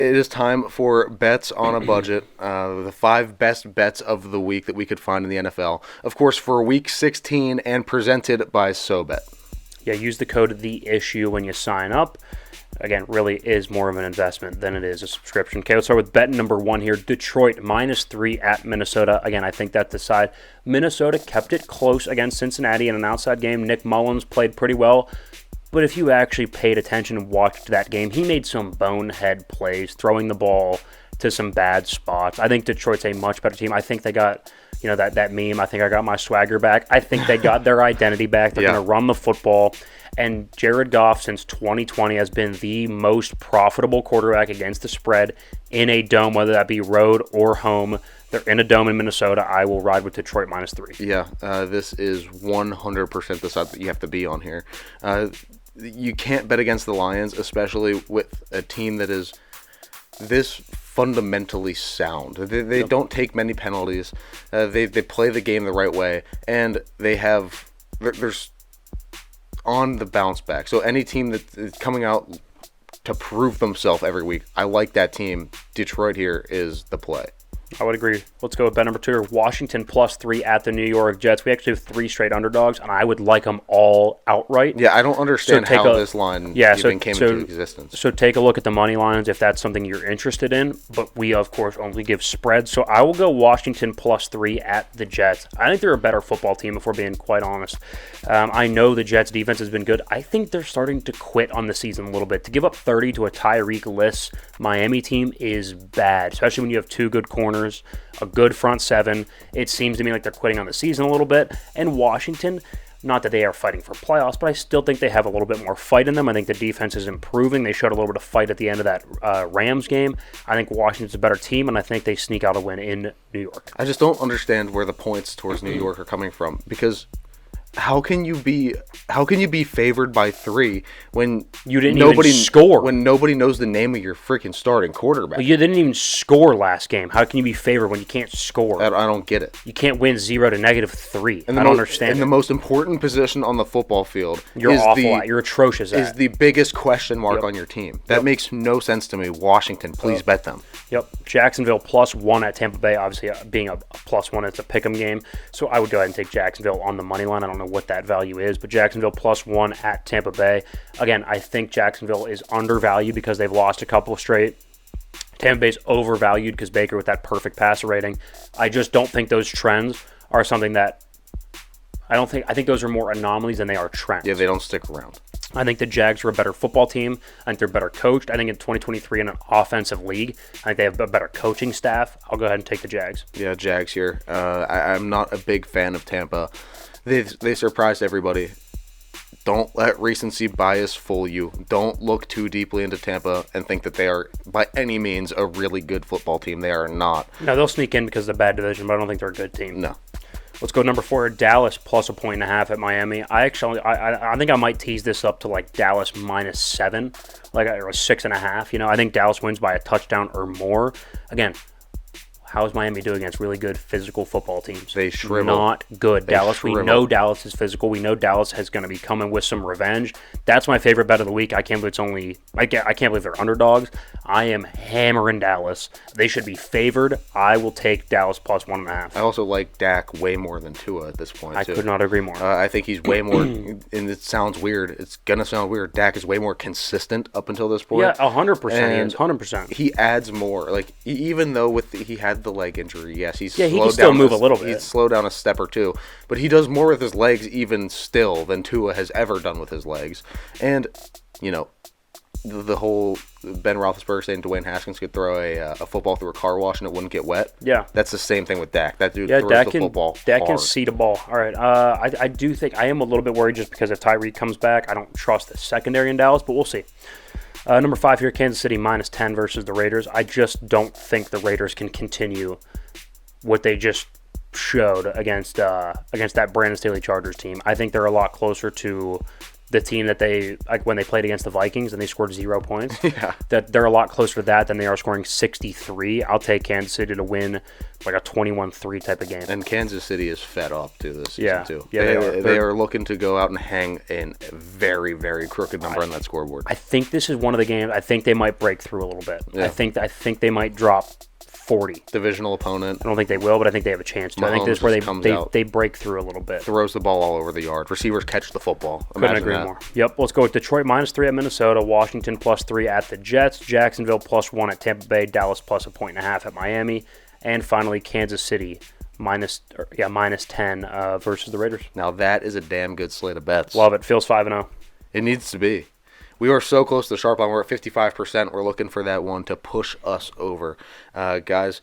It is time for bets on a budget. The 5 best bets of the week that we could find in the NFL. Of course, for week 16 and presented by Sobet. Yeah, use the code THEISSUE when you sign up. Again, really is more of an investment than it is a subscription. Okay, let's start with bet number 1 here. Detroit -3 at Minnesota. Again, I think that's the side. Minnesota kept it close against Cincinnati in an outside game. Nick Mullins played pretty well. But if you actually paid attention and watched that game, he made some bonehead plays, throwing the ball to some bad spots. I think Detroit's a much better team. I think they got, that meme, I think I got my swagger back. I think they got their identity back. They're going to run the football. And Jared Goff, since 2020, has been the most profitable quarterback against the spread in a dome, whether that be road or home. They're in a dome in Minnesota. I will ride with Detroit -3. Yeah, this is 100% the side that you have to be on here. You can't bet against the Lions, especially with a team that is this fundamentally sound. They don't take many penalties. They play the game the right way, and there's on the bounce back. So any team that is coming out to prove themselves every week, I like that team. Detroit here is the play. I would agree. Let's go with bet number 2. Washington +3 at the New York Jets. We actually have 3 straight underdogs, and I would like them all outright. Yeah, I don't understand how this line even came into existence. So take a look at the money lines if that's something you're interested in, but we, of course, only give spreads. So I will go Washington +3 at the Jets. I think they're a better football team, if we're being quite honest. I know the Jets' defense has been good. I think they're starting to quit on the season a little bit. To give up 30 to a Tyreek List Miami team is bad, especially when you have 2 good corners, a good front 7. It seems to me like they're quitting on the season a little bit. And Washington, not that they are fighting for playoffs, but I still think they have a little bit more fight in them. I think the defense is improving. They showed a little bit of fight at the end of that Rams game. I think Washington's a better team, and I think they sneak out a win in New York. I just don't understand where the points towards New York are coming from, because how can you be favored by 3 when you didn't even score? When nobody knows the name of your freaking starting quarterback. Well, you didn't even score last game. How can you be favored when you can't score? I don't get it. You can't win 0 to -3. I don't understand. And the most important position on the football field, you're awful at. You're atrocious at. Is the biggest question mark on your team. That makes no sense to me. Washington, please bet them. Yep. Jacksonville +1 at Tampa Bay. Obviously, being a +1, it's a pick'em game. So I would go ahead and take Jacksonville on the money line. I don't know what that value is, but Jacksonville +1 at Tampa Bay. Again, I think Jacksonville is undervalued because they've lost a couple straight. Tampa Bay's overvalued because Baker with that perfect passer rating. I just don't think those trends are something that I think those are more anomalies than they are trends. Yeah, they don't stick around. I think the Jags are a better football team. I think they're better coached. I think in 2023 in an offensive league, I think they have a better coaching staff. I'll go ahead and take the Jags. Yeah, Jags here. I'm not a big fan of Tampa. They surprised everybody. Don't let recency bias fool you. Don't look too deeply into Tampa and think that they are, by any means, a really good football team. They are not. No, they'll sneak in because of the bad division, but I don't think they're a good team. No. Let's go number 4, Dallas +1.5 at Miami. I think I might tease this up to like Dallas -7, or a 6.5. I think Dallas wins by a touchdown or more. Again, how is Miami doing against really good physical football teams? They shrivel. Not good. We know Dallas is physical. We know Dallas is going to be coming with some revenge. That's my favorite bet of the week. I can't believe they're underdogs. I am hammering Dallas. They should be favored. I will take Dallas +1.5. I also like Dak way more than Tua at this point, I could not agree more. I think he's way more, and it sounds weird. It's going to sound weird. Dak is way more consistent up until this point. Yeah, 100%. 100%. He adds more. Like, even though he had the leg injury, yes, he can still move a little bit. He's slowed down a step or two, but he does more with his legs even still than Tua has ever done with his legs. And, the whole Ben Roethlisberger saying Dwayne Haskins could throw a football through a car wash and it wouldn't get wet. Yeah. That's the same thing with Dak. That dude throws the football Dak hard. can see the ball. All right. I do think I am a little bit worried just because if Tyreek comes back, I don't trust the secondary in Dallas, but we'll see. Number 5 here, Kansas City -10 versus the Raiders. I just don't think the Raiders can continue what they just showed against that Brandon Staley Chargers team. I think they're a lot closer to the team that they, like when they played against the Vikings and they scored 0 points. Yeah. That they're a lot closer to that than they are scoring 63. I'll take Kansas City to win like a 21-3 type of game. And Kansas City is fed up to this season, too. Yeah, they are looking to go out and hang a very, very crooked number on that scoreboard. I think this is one of the games. I think they might break through a little bit. Yeah. I think they might drop 40. Divisional opponent. I don't think they will, but I think they have a chance to. I think this is where they break through a little bit. Throws the ball all over the yard. Receivers catch the football. Couldn't agree more. Yep. Let's go with Detroit -3 at Minnesota. Washington +3 at the Jets. Jacksonville +1 at Tampa Bay. Dallas +1.5 at Miami. And finally, Kansas City -10 versus the Raiders. Now that is a damn good slate of bets. Love it. Feels 5-0. It needs to be. We are so close to the sharp line. We're at 55%. We're looking for that one to push us over. Guys,